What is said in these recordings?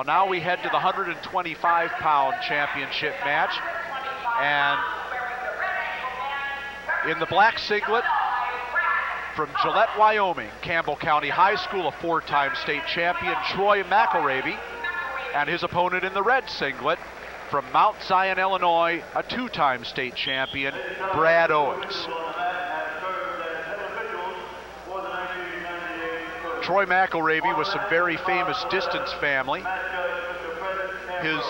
Now we head to the 125-pound championship match. And in the black singlet from Gillette, Wyoming, Campbell County High School, a 4-time state champion, Troy Mcllary, and his opponent in the red singlet from Mount Zion, Illinois, a 2-time state champion, Brad Owens. Troy Mcllary was some very famous distance family. His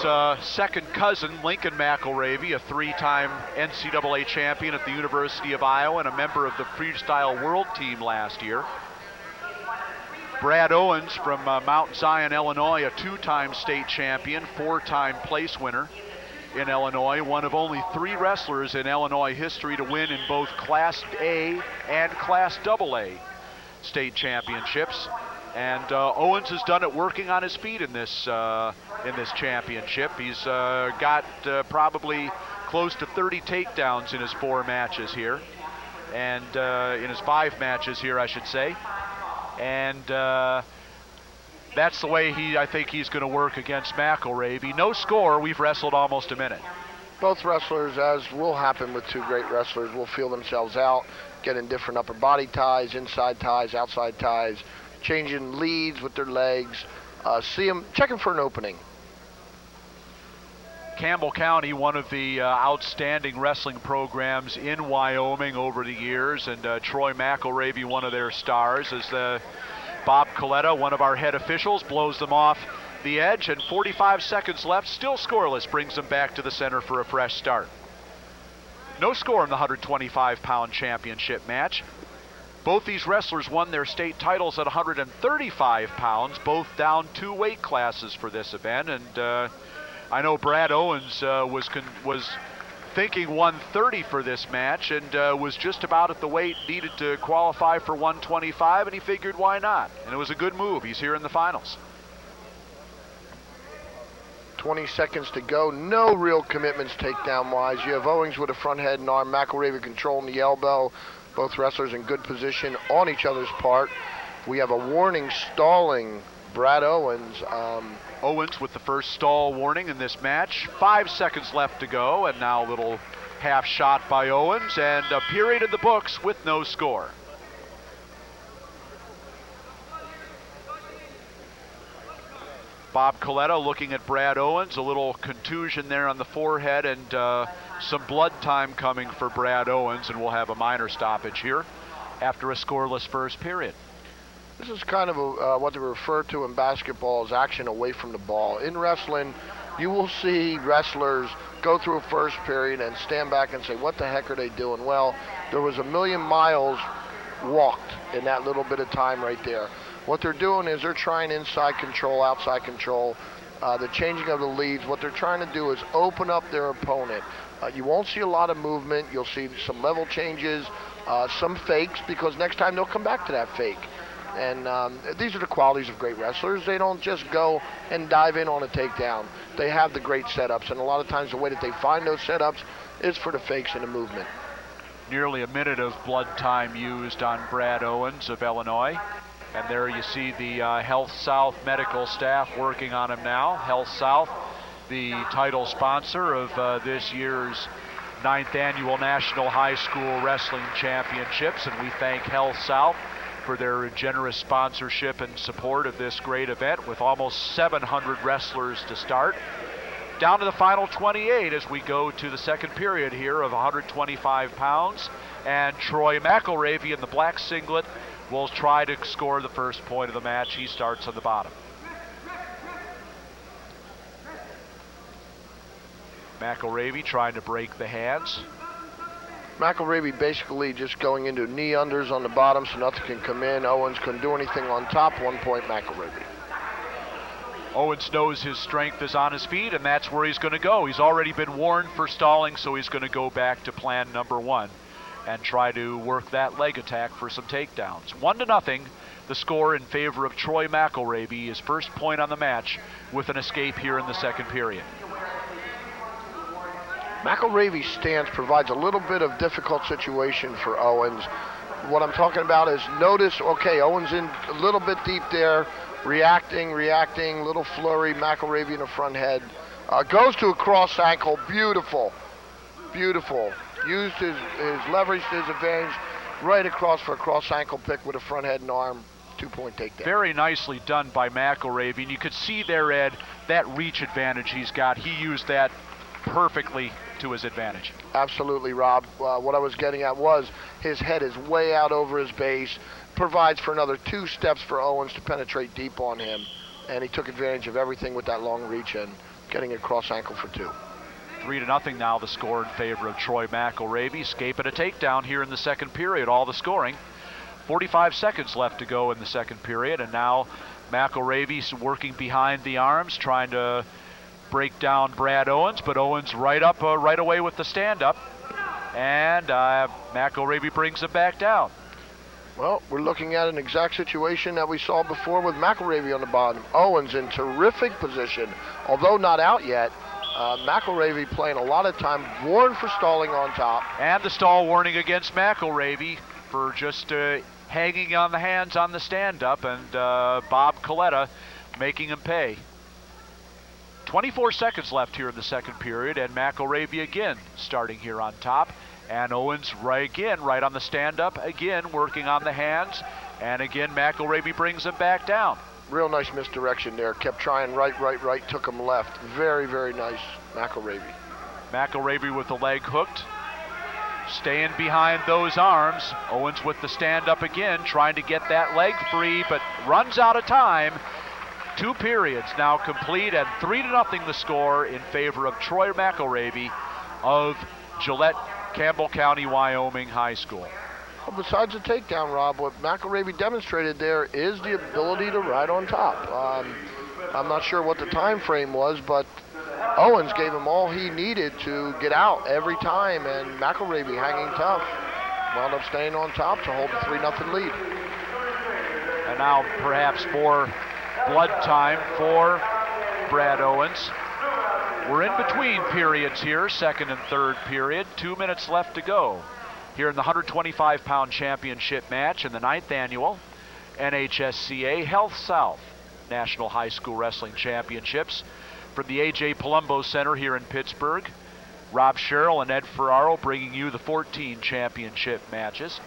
second cousin, Lincoln Mcllary, a 3-time NCAA champion at the University of Iowa and a member of the freestyle world team last year. Brad Owens from Mount Zion, Illinois, a 2-time state champion, 4-time place winner in Illinois, one of only 3 wrestlers in Illinois history to win in both Class A and Class AA state championships. And Owens has done it working on his feet in this championship. He's got probably close to 30 takedowns in his 4 matches here, and in his 5 matches here, I should say. And that's the way I think he's going to work against Mcllary. No score. We've wrestled almost a minute. Both wrestlers, as will happen with 2 great wrestlers, will feel themselves out, getting different upper body ties, inside ties, outside ties, changing leads with their legs, see them checking for an opening. Campbell County, one of the outstanding wrestling programs in Wyoming over the years, and Troy Mcllary, one of their stars, as Bob Coletta, one of our head officials, blows them off the edge, and 45 seconds left, still scoreless, brings them back to the center for a fresh start. No score in the 125-pound championship match. Both these wrestlers won their state titles at 135 pounds, both down 2 weight classes for this event. And I know Brad Owens was thinking 130 for this match and was just about at the weight needed to qualify for 125, and he figured why not. And it was a good move. He's here in the finals. 20 seconds to go. No real commitments takedown-wise. You have Owens with a front head and arm, Mcllary controlling the elbow. Both wrestlers in good position on each other's part. We have a warning stalling Brad Owens. Owens with the first stall warning in this match. 5 seconds left to go, and now a little half shot by Owens, and a period in the books with no score. Bob Coletta looking at Brad Owens, a little contusion there on the forehead, and some blood time coming for Brad Owens, and we'll have a minor stoppage here after a scoreless first period. This is kind of what they refer to in basketball as action away from the ball. In wrestling, you will see wrestlers go through a first period and stand back and say, what the heck are they doing? Well, there was 1,000,000 miles walked in that little bit of time right there. What they're doing is they're trying inside control, outside control, the changing of the leads. What they're trying to do is open up their opponent. You won't see a lot of movement. You'll see some level changes, some fakes, because next time they'll come back to that fake. And these are the qualities of great wrestlers. They don't just go and dive in on a takedown. They have the great setups, and a lot of times the way that they find those setups is for the fakes and the movement. Nearly a minute of blood time used on Brad Owens of Illinois. And there you see the Health South medical staff working on him now. Health South, the title sponsor of this year's 9th Annual National High School Wrestling Championships, and we thank Health South for their generous sponsorship and support of this great event with almost 700 wrestlers to start. Down to the final 28 as we go to the second period here of 125 pounds, and Troy Mcllary in the black singlet will try to score the first point of the match. He starts on the bottom. Mcllary trying to break the hands. Mcllary basically just going into knee unders on the bottom so nothing can come in. Owens couldn't do anything on top. 1 point Mcllary. Owens knows his strength is on his feet, and that's where he's going to go. He's already been warned for stalling, so he's going to go back to plan number 1 and try to work that leg attack for some takedowns. 1-0, the score in favor of Troy Mcllary, his first point on the match with an escape here in the second period. Mcllaravy's stance provides a little bit of difficult situation for Owens. What I'm talking about is notice, okay, Owens in a little bit deep there, reacting, little flurry, McIlravy in the front head. Goes to a cross ankle, beautiful. Used his leverage to his advantage, right across for a cross ankle pick with a front head and arm, 2-point takedown. Very nicely done by McIlravy, and you could see there, Ed, that reach advantage he's got. He used that perfectly to his advantage. Absolutely, Rob. What I was getting at was his head is way out over his base, provides for another 2 steps for Owens to penetrate deep on him, and he took advantage of everything with that long reach and getting a cross ankle for 2. 3-0 now the score in favor of Troy McIlravy. Escaping a takedown here in the second period, all the scoring. 45 seconds left to go in the second period, and now McIlravy's working behind the arms, trying to break down Brad Owens, but Owens right away with the stand-up, and McIlravy brings it back down. Well, we're looking at an exact situation that we saw before with McIlravy on the bottom. Owens in terrific position, although not out yet. McIlravy playing a lot of time, warned for stalling on top. And the stall warning against McIlravy for just hanging on the hands on the stand-up, and Bob Coletta making him pay. 24 seconds left here in the second period, and McIlravy again starting here on top. And Owens right on the stand-up, again working on the hands, and again McIlravy brings him back down. Real nice misdirection there. Kept trying right, took him left. Very, very nice, McIlravy. McIlravy with the leg hooked, staying behind those arms. Owens with the stand-up again, trying to get that leg free, but runs out of time. 2 periods now complete, and 3-0 the score in favor of Troy McIlravy of Gillette, Campbell County, Wyoming High School. Well, besides the takedown, Rob, what McIlravy demonstrated there is the ability to ride on top. I'm not sure what the time frame was, but Owens gave him all he needed to get out every time, and McIlravy hanging tough. Wound up staying on top to hold the 3-0 lead. And now perhaps more blood time for Brad Owens. We're in between periods here, second and third period. 2 minutes left to go here in the 125-pound championship match in the 9th annual NHSCA Health South National High School Wrestling Championships from the A.J. Palumbo Center here in Pittsburgh. Rob Sherrill and Ed Ferraro bringing you the 14 championship matches.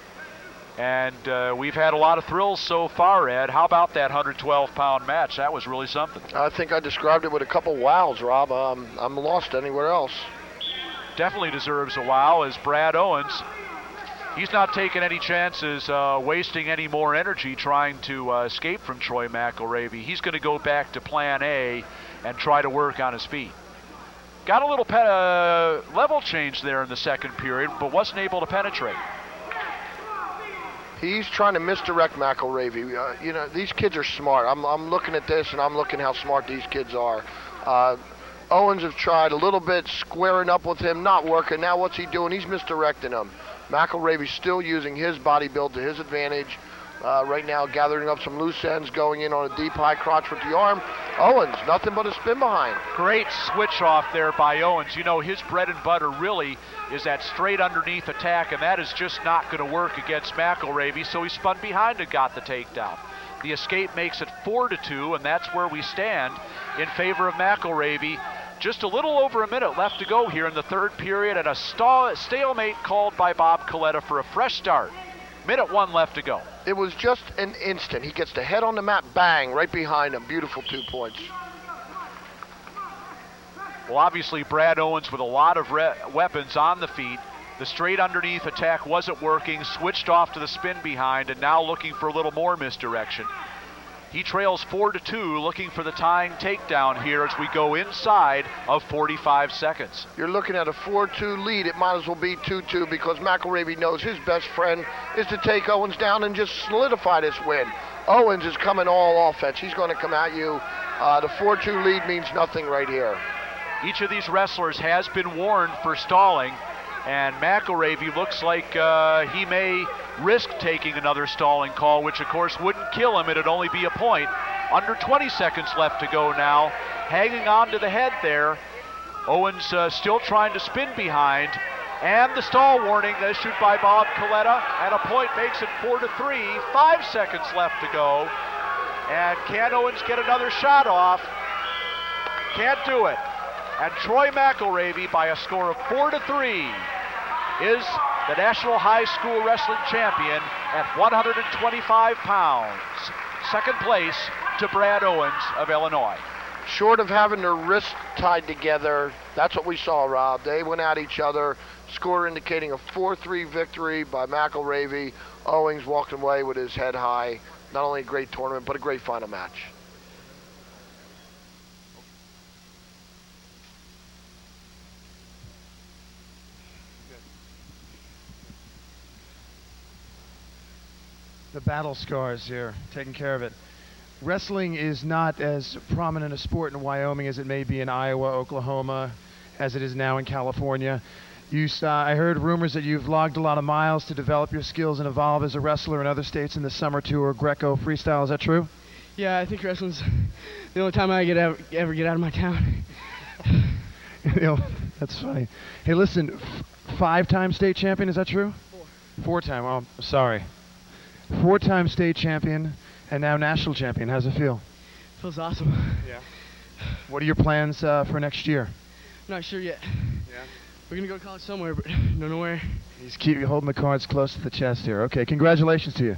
And we've had a lot of thrills so far, Ed. How about that 112-pound match? That was really something. I think I described it with a couple wows, Rob. I'm lost anywhere else. Definitely deserves a wow as Brad Owens, he's not taking any chances, wasting any more energy trying to escape from Troy McIlravy. He's going to go back to plan A and try to work on his feet. Got a little level change there in the second period, but wasn't able to penetrate. He's trying to misdirect McIlravy. These kids are smart. I'm looking at this, and I'm looking how smart these kids are. Owens have tried a little bit squaring up with him, not working. Now what's he doing? He's misdirecting him. McIlravy's still using his body build to his advantage. Right now gathering up some loose ends, going in on a deep high crotch with the arm. Owens, nothing but a spin behind. Great switch off there by Owens. His bread and butter really is that straight underneath attack, and that is just not going to work against McIlravy, so he spun behind and got the takedown. The escape makes it 4-2, and that's where we stand in favor of McIlravy. Just a little over a minute left to go here in the third period, and a stalemate called by Bob Coletta for a fresh start. Minute 1 left to go. It was just an instant. He gets the head on the mat, bang, right behind him. Beautiful 2 points. Well, obviously, Brad Owens with a lot of weapons on the feet. The straight underneath attack wasn't working, switched off to the spin behind, and now looking for a little more misdirection. He trails 4-2, looking for the tying takedown here as we go inside of 45 seconds. You're looking at a 4-2 lead. It might as well be 2-2 because McIlravy knows his best friend is to take Owens down and just solidify this win. Owens is coming all offense. He's going to come at you. The 4-2 lead means nothing right here. Each of these wrestlers has been warned for stalling, and McIlravy looks like he may risk taking another stalling call, which of course wouldn't kill him. It'd only be a point. Under 20 seconds left to go now. Hanging on to the head there. Owens still trying to spin behind. And the stall warning issued by Bob Coletta, and a point makes it 4-3. 5 seconds left to go. And can Owens get another shot off? Can't do it. And Troy Mcllary, by a score of 4-3, is the National High School Wrestling Champion at 125 pounds. Second place to Brad Owens of Illinois. Short of having their wrists tied together, that's what we saw, Rob. They went at each other, score indicating a 4-3 victory by Mcllary. Owens walked away with his head high. Not only a great tournament, but a great final match. The battle scars here, taking care of it. Wrestling is not as prominent a sport in Wyoming as it may be in Iowa, Oklahoma, as it is now in California. I heard rumors that you've logged a lot of miles to develop your skills and evolve as a wrestler in other states in the summer tour, Greco freestyle. Is that true? Yeah, I think wrestling's the only time I ever get out of my town. That's funny. Hey, listen, 5-time state champion, is that true? 4-time, oh, sorry. 4-time state champion and now national champion. How's it feel? Feels awesome. Yeah. What are your plans for next year? I'm not sure yet. Yeah. We're going to go to college somewhere, but don't know where. Keep holding the cards close to the chest here. Okay, congratulations to you. Yeah.